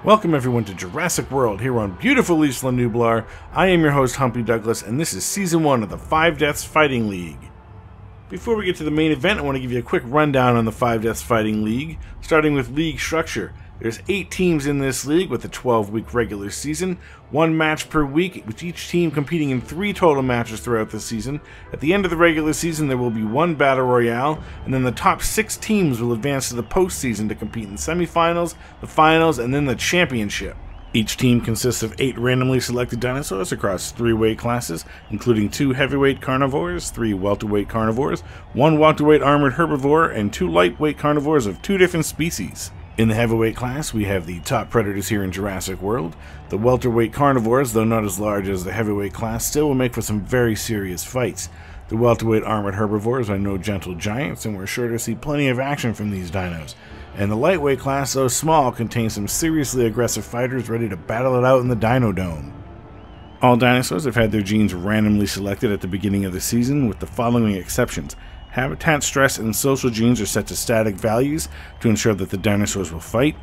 Welcome everyone to Jurassic World here on beautiful Isla Nublar. I am your host HumpieDouglas, and this is Season 1 of the 5 Deaths Fighting League. Before we get to the main event, I want to give you a quick rundown on the 5 Deaths Fighting League, starting with league structure. There's 8 teams in this league with a 12-week regular season, 1 match per week, with each team competing in 3 total matches throughout the season. At the end of the regular season, there will be 1 Battle Royale, and then the top 6 teams will advance to the postseason to compete in semifinals, the finals, and then the championship. Each team consists of 8 randomly selected dinosaurs across 3 weight classes, including 2 heavyweight carnivores, 3 welterweight carnivores, 1 welterweight armored herbivore, and 2 lightweight carnivores of 2 different species. In the heavyweight class, we have the top predators here in Jurassic World. The welterweight carnivores, though not as large as the heavyweight class, still will make for some very serious fights. The welterweight armored herbivores are no gentle giants, and we're sure to see plenty of action from these dinos. And the lightweight class, though small, contains some seriously aggressive fighters ready to battle it out in the Dino Dome. All dinosaurs have had their genes randomly selected at the beginning of the season, with the following exceptions. Habitat, stress, and social genes are set to static values to ensure that the dinosaurs will fight.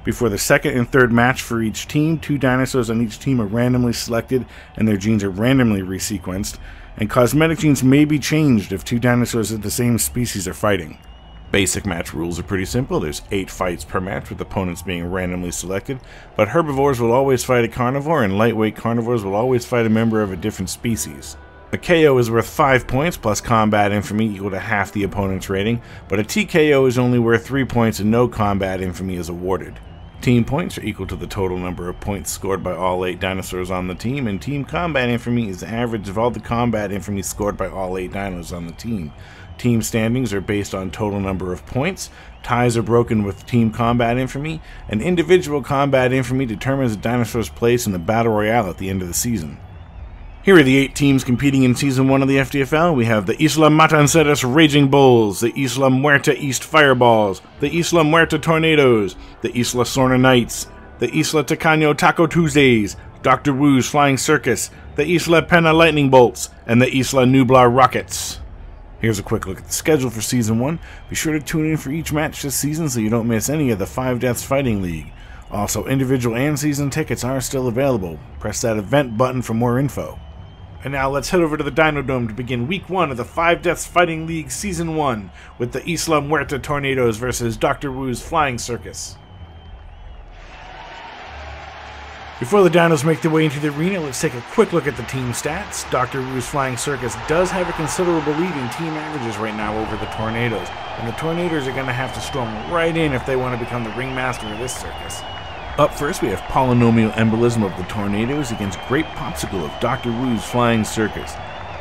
Before the second and third match for each team, 2 dinosaurs on each team are randomly selected and their genes are randomly resequenced, and cosmetic genes may be changed if 2 dinosaurs of the same species are fighting. Basic match rules are pretty simple. There's 8 fights per match, with opponents being randomly selected, but herbivores will always fight a carnivore and lightweight carnivores will always fight a member of a different species. A KO is worth 5 points plus combat infamy equal to half the opponent's rating, but a TKO is only worth 3 points and no combat infamy is awarded. Team points are equal to the total number of points scored by all 8 dinosaurs on the team, and team combat infamy is the average of all the combat infamy scored by all 8 dinos on the team. Team standings are based on total number of points, ties are broken with team combat infamy, and individual combat infamy determines a dinosaur's place in the Battle Royale at the end of the season. Here are the 8 teams competing in Season 1 of the FDFL. We have the Isla Matanceras Raging Bulls, the Isla Muerta East Fireballs, the Isla Muerta Tornadoes, the Isla Sorna Knights, the Isla Tacaño Taco Tuesdays, Dr. Wu's Flying Circus, the Isla Pena Lightning Bolts, and the Isla Nublar Rockets. Here's a quick look at the schedule for Season 1. Be sure to tune in for each match this season so you don't miss any of the 5 Deaths Fighting League. Also, individual and season tickets are still available. Press that event button for more info. And now let's head over to the Dino Dome to begin Week 1 of the 5 Deaths Fighting League Season 1 with the Isla Muerta Tornadoes versus Dr. Wu's Flying Circus. Before the dinos make their way into the arena, let's take a quick look at the team stats. Dr. Wu's Flying Circus does have a considerable lead in team averages right now over the Tornadoes, and the Tornadoes are going to have to storm right in if they want to become the ringmaster of this circus. Up first, we have Polynomial Embolism of the Tornadoes against Great Popsicle of Dr. Wu's Flying Circus.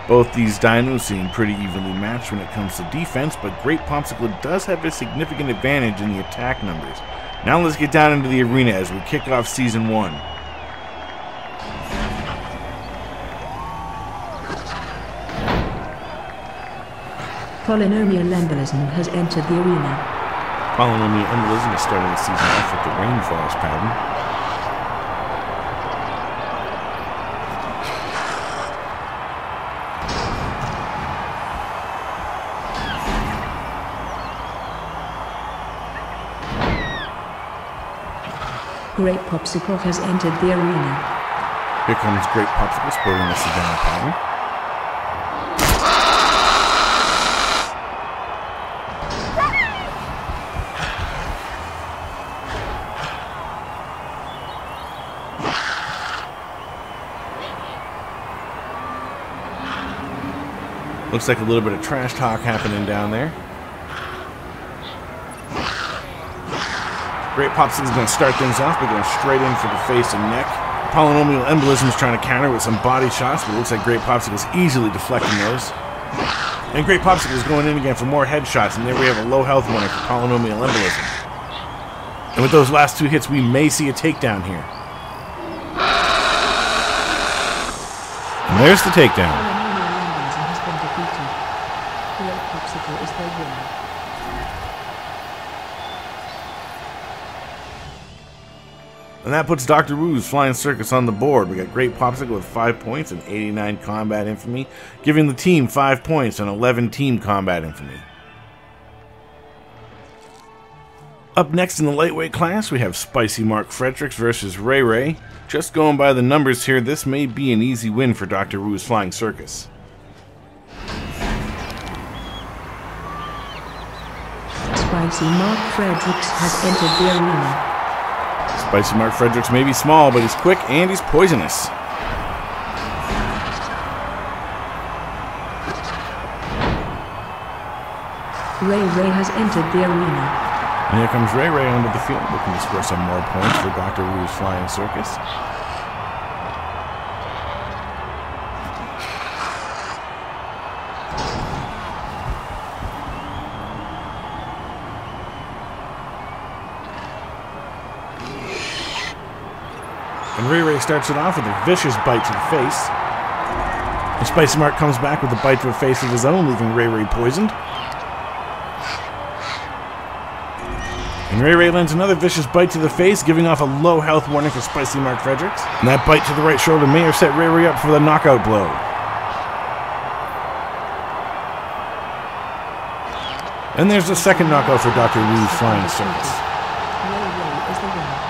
Both these dinos seem pretty evenly matched when it comes to defense, but Great Popsicle does have a significant advantage in the attack numbers. Now let's get down into the arena as we kick off Season 1. Polynomial Embolism has entered the arena. Polynomial Embolism is starting the season off with the rainfalls pattern. Great Popsicle has entered the arena. Here comes Great Popsicle sporting the Sedona pattern. Looks like a little bit of trash talk happening down there. Great Popsicle's going to start things off by going straight in for the face and neck. Polynomial Embolism is trying to counter with some body shots, but it looks like Great Popsicle's easily deflecting those. And Great Popsicle is going in again for more headshots, and there we have a low health warning for Polynomial Embolism. And with those last 2 hits, we may see a takedown here. And there's the takedown. Is their winner. And that puts Dr. Wu's Flying Circus on the board. We got Great Popsicle with 5 points and 89 combat infamy, giving the team 5 points and 11 team combat infamy. Up next in the lightweight class, we have Spicy Marc Fredericks versus Ray Ray. Just going by the numbers here, this may be an easy win for Dr. Wu's Flying Circus. Spicy Marc Fredericks has entered the arena. Spicy Marc Fredericks may be small, but he's quick and he's poisonous. Ray Ray has entered the arena. And here comes Ray Ray onto the field, looking to score some more points for Dr. Wu's Flying Circus. And Ray Ray starts it off with a vicious bite to the face. And Spicy Marc comes back with a bite to the face of his own, leaving Ray Ray poisoned. And Ray Ray lands another vicious bite to the face, giving off a low health warning for Spicy Marc Fredericks. And that bite to the right shoulder may have set Ray Ray up for the knockout blow. And there's the second knockout for Dr. Wu's Flying Circus. Ray Ray is the winner.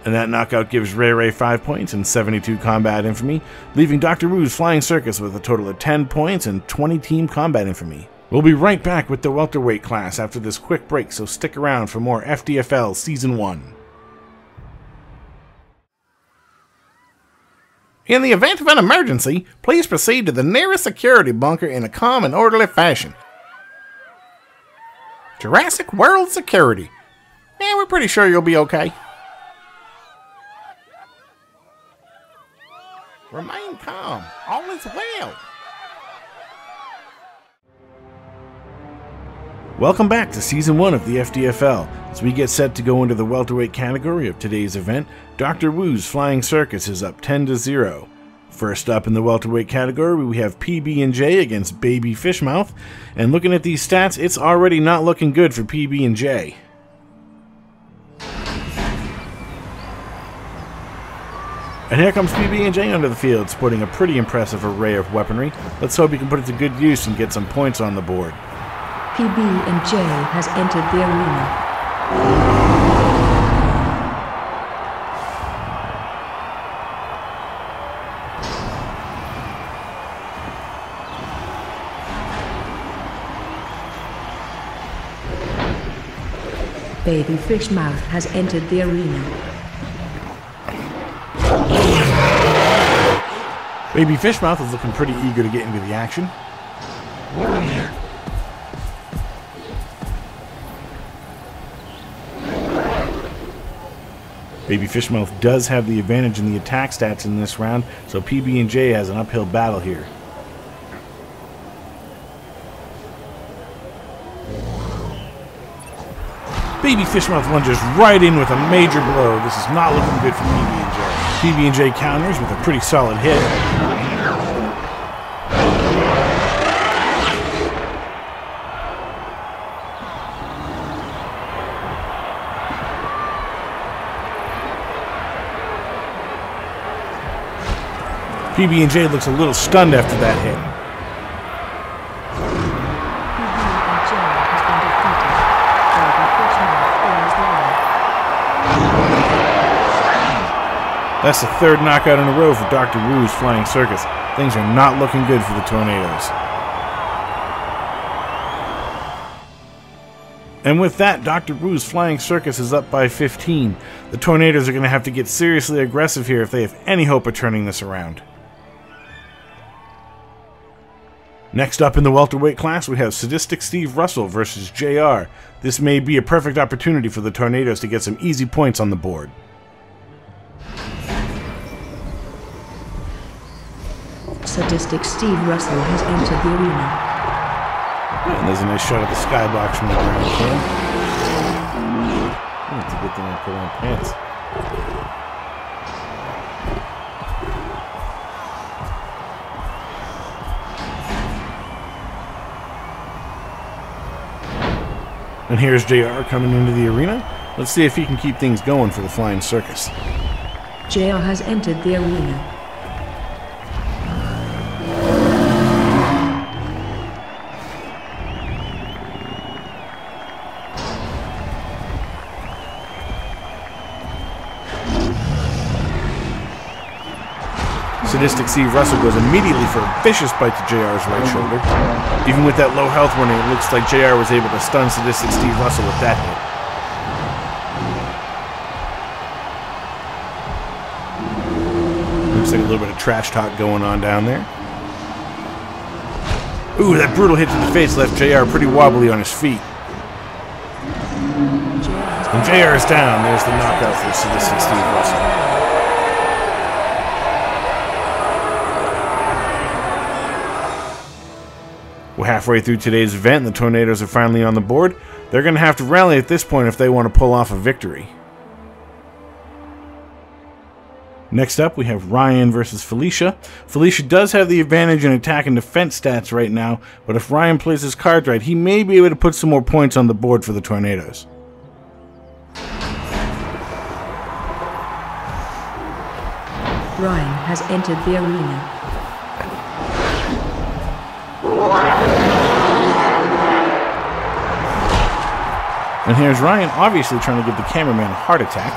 And that knockout gives Ray Ray 5 points and 72 combat infamy, leaving Dr. Wu's Flying Circus with a total of 10 points and 20 team combat infamy. We'll be right back with the welterweight class after this quick break, so stick around for more FDFL Season 1. In the event of an emergency, please proceed to the nearest security bunker in a calm and orderly fashion. Jurassic World Security. Yeah, we're pretty sure you'll be okay. Remain calm. All is well. Welcome back to Season 1 of the FDFL. As we get set to go into the welterweight category of today's event, Dr. Wu's Flying Circus is up 10-0. First up in the welterweight category, we have PB&J against Baby Fishmouth. And looking at these stats, it's already not looking good for PB&J. And here comes PB&J onto the field, sporting a pretty impressive array of weaponry. Let's hope he can put it to good use and get some points on the board. PB&J has entered the arena. Baby Fishmouth has entered the arena. Baby Fishmouth is looking pretty eager to get into the action. Baby Fishmouth does have the advantage in the attack stats in this round, so PB&J has an uphill battle here. Baby Fishmouth lunges right in with a major blow. This is not looking good for PB&J. PB&J counters with a pretty solid hit. PB&J looks a little stunned after that hit. PB&J has been defeated. Baby Fishmouth is the winner. That's the third knockout in a row for Dr. Wu's Flying Circus. Things are not looking good for the Tornadoes. And with that, Dr. Wu's Flying Circus is up by 15. The Tornadoes are going to have to get seriously aggressive here if they have any hope of turning this around. Next up in the welterweight class, we have Sadistic Steve Russell versus JR. This may be a perfect opportunity for the Tornadoes to get some easy points on the board. Sadistic Steve Russell has entered the arena. And there's a nice shot of the skybox from the ground cam. That's a good thing I put on pants. And here's JR coming into the arena. Let's see if he can keep things going for the Flying Circus. JR has entered the arena. Sadistic Steve Russell goes immediately for a vicious bite to JR's right shoulder. Even with that low health warning, it looks like JR was able to stun Sadistic Steve Russell with that hit. Looks like a little bit of trash talk going on down there. Ooh, that brutal hit to the face left JR pretty wobbly on his feet. And JR is down. There's the knockout for Sadistic Steve Russell. We're halfway through today's event and the Tornadoes are finally on the board. They're going to have to rally at this point if they want to pull off a victory. Next up, we have Ryan versus Felicia. Felicia does have the advantage in attack and defense stats right now, but if Ryan plays his cards right, he may be able to put some more points on the board for the Tornadoes. Ryan has entered the arena. And here's Ryan, obviously trying to give the cameraman a heart attack.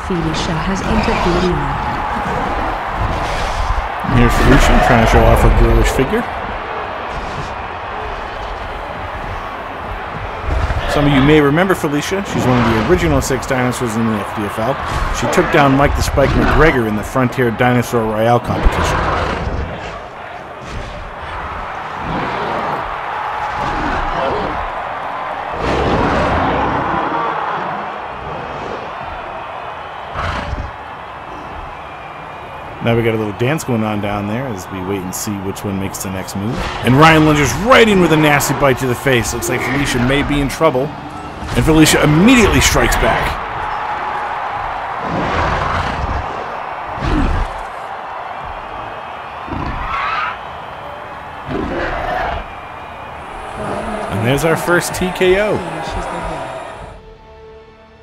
Felicia has entered the arena. And here's Felicia trying to show off her girlish figure. Some of you may remember Felicia. She's one of the original 6 dinosaurs in the FDFL. She took down Mike the Spike McGregor in the Frontier Dinosaur Royale competition. Now we got a little dance going on down there as we wait and see which one makes the next move. And Ryan lunges right in with a nasty bite to the face. Looks like Felicia may be in trouble. And Felicia immediately strikes back. And there's our first TKO.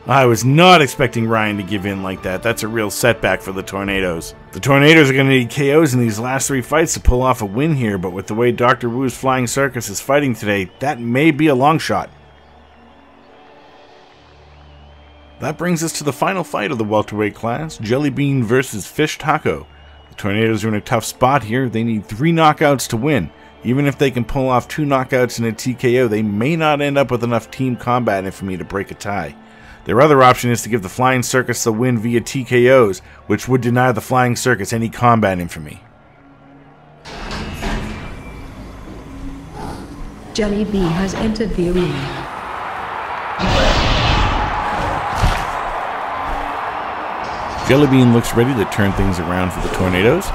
I was not expecting Ryan to give in like that. That's a real setback for the Tornadoes. The Tornadoes are going to need KOs in these last 3 fights to pull off a win here, but with the way Dr. Wu's Flying Circus is fighting today, that may be a long shot. That brings us to the final fight of the welterweight class, Jellybean versus Fish Taco. The Tornadoes are in a tough spot here. They need 3 knockouts to win. Even if they can pull off 2 knockouts and a TKO, they may not end up with enough team combat infamy to break a tie. Their other option is to give the Flying Circus the win via TKOs, which would deny the Flying Circus any combat infamy. Jellybean has entered the arena. Jellybean looks ready to turn things around for the Tornadoes.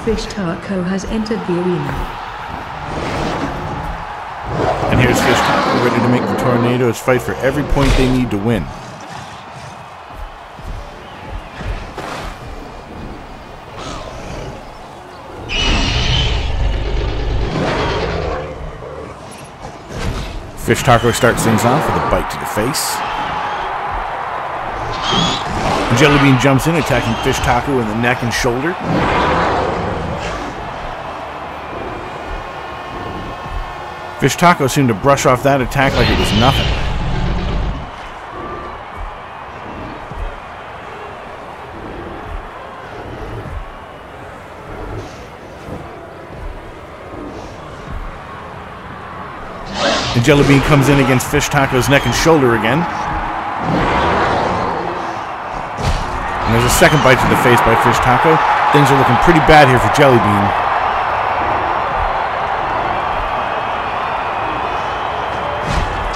Fish Taco has entered the arena. And here's Fish Taco ready to make the Tornadoes fight for every point they need to win. Fish Taco starts things off with a bite to the face. Jellybean jumps in, attacking Fish Taco in the neck and shoulder. Fish Taco seemed to brush off that attack like it was nothing. And Jellybean comes in against Fish Taco's neck and shoulder again. And there's a second bite to the face by Fish Taco. Things are looking pretty bad here for Jellybean.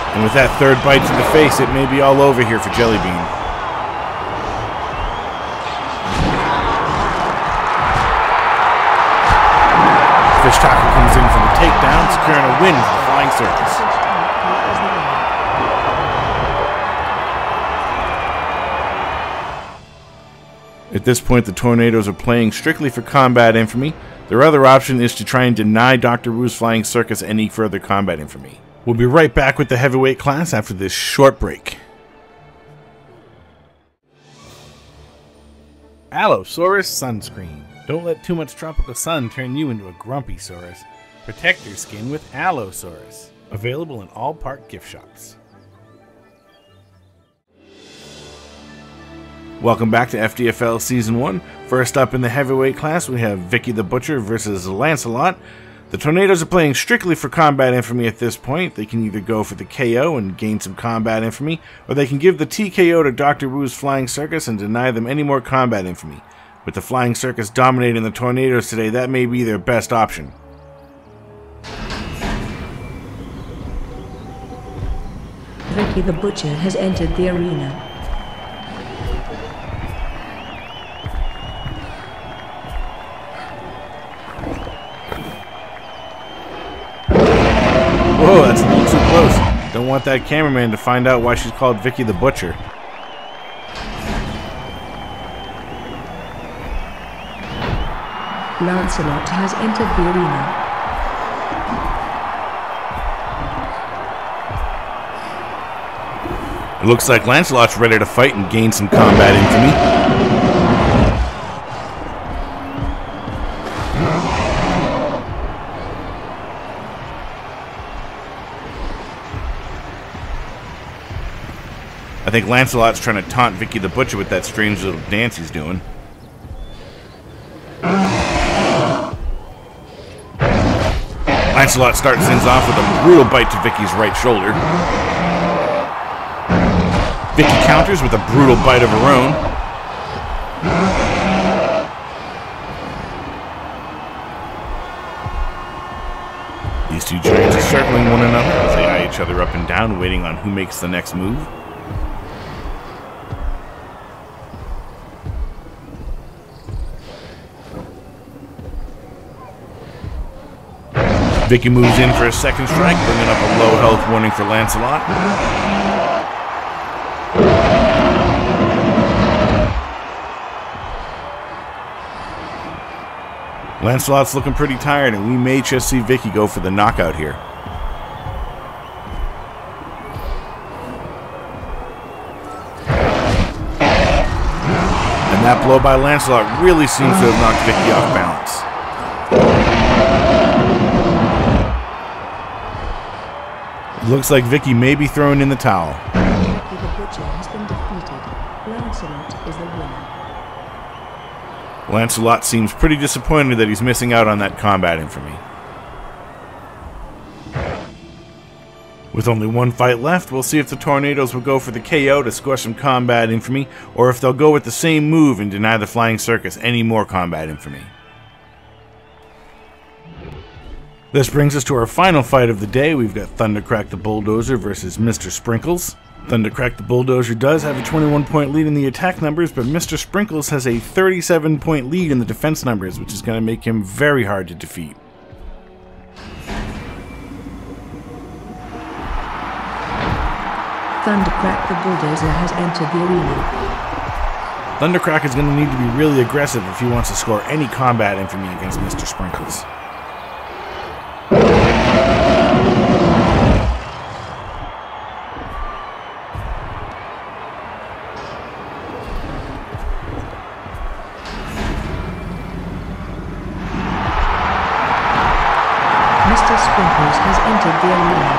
And with that third bite to the face, it may be all over here for Jellybean. Fish Taco comes in for the takedown, securing a win for the Flying Circus. At this point, the Tornadoes are playing strictly for combat infamy. Their other option is to try and deny Dr. Wu's Flying Circus any further combat infamy. We'll be right back with the heavyweight class after this short break. Allosaurus sunscreen. Don't let too much tropical sun turn you into a grumpy saurus. Protector Skin with Allosaurus. Available in all Park gift shops. Welcome back to FDFL Season 1. First up in the heavyweight class, we have Vicky the Butcher versus Lancelot. The Tornadoes are playing strictly for combat infamy at this point. They can either go for the KO and gain some combat infamy, or they can give the TKO to Dr. Wu's Flying Circus and deny them any more combat infamy. With the Flying Circus dominating the Tornadoes today, that may be their best option. Vicky the Butcher has entered the arena. Whoa, that's a little too close. Don't want that cameraman to find out why she's called Vicky the Butcher. Lancelot has entered the arena. It looks like Lancelot's ready to fight and gain some combat infamy. I think Lancelot's trying to taunt Vicky the Butcher with that strange little dance he's doing. Lancelot starts things off with a brutal bite to Vicky's right shoulder. Vicky counters with a brutal bite of her own. These two giants are circling one another as they eye each other up and down, waiting on who makes the next move. Vicky moves in for a second strike, bringing up a low health warning for Lancelot. Lancelot's looking pretty tired, and we may just see Vicky go for the knockout here. And that blow by Lancelot really seems to have knocked Vicky off balance. Looks like Vicky may be throwing in the towel. Vicky the Butcher has been defeated. Lancelot is the winner. Lancelot seems pretty disappointed that he's missing out on that combat infamy. With only one fight left, we'll see if the Tornadoes will go for the KO to score some combat infamy, or if they'll go with the same move and deny the Flying Circus any more combat infamy. This brings us to our final fight of the day. We've got Thundercrack the Bulldozer versus Mr. Sprinkles. Thundercrack the Bulldozer does have a 21-point lead in the attack numbers, but Mr. Sprinkles has a 37-point lead in the defense numbers, which is going to make him very hard to defeat. Thundercrack the Bulldozer has entered the arena. Thundercrack is going to need to be really aggressive if he wants to score any combat infamy against Mr. Sprinkles. Mr. Sprinkles has entered the arena.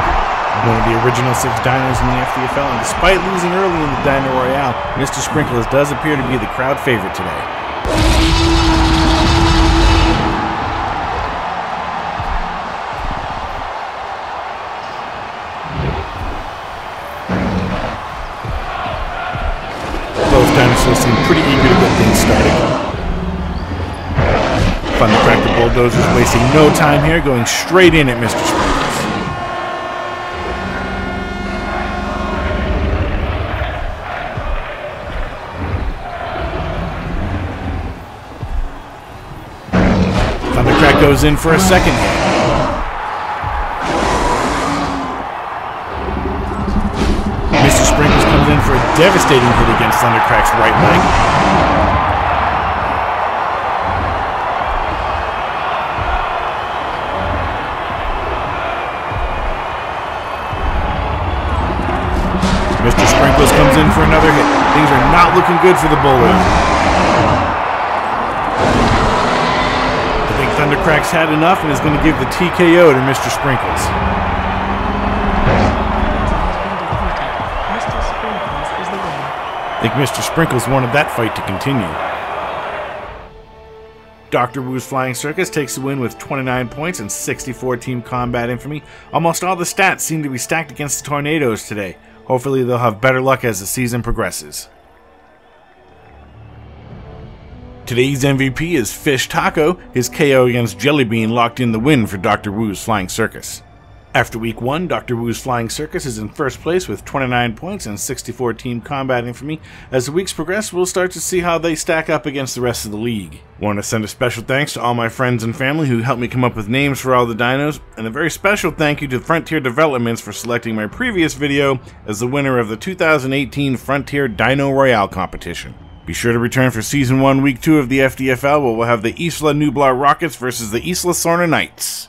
One of the original 6 dinos in the FDFL, and despite losing early in the Dino Royale, Mr. Sprinkles does appear to be the crowd favorite today. Both dinosaurs seem pretty eager to get things started. Thundercrack the Bulldozer is wasting no time here, going straight in at Mr. Sprinkles. Thundercrack goes in for a second hit. Mr. Sprinkles comes in for a devastating hit against Thundercrack's right leg. Mr. Sprinkles comes in for another hit. Things are not looking good for the Bulldozer. I think Thundercrack's had enough and is going to give the TKO to Mr. Sprinkles. Mr. Sprinkles is the winner. I think Mr. Sprinkles wanted that fight to continue. Dr. Wu's Flying Circus takes the win with 29 points and 64 team combat infamy. Almost all the stats seem to be stacked against the Tornadoes today. Hopefully they'll have better luck as the season progresses. Today's MVP is Fish Taco. His KO against Jellybean locked in the win for Dr. Wu's Flying Circus. After week 1, Dr. Wu's Flying Circus is in first place with 29 points and 64 team combat infamy. As the weeks progress, we'll start to see how they stack up against the rest of the league. I want to send a special thanks to all my friends and family who helped me come up with names for all the dinos, and a very special thank you to Frontier Developments for selecting my previous video as the winner of the 2018 Frontier Dino Royale competition. Be sure to return for Season 1, Week 2 of the FDFL, where we'll have the Isla Nublar Rockets versus the Isla Sorna Knights.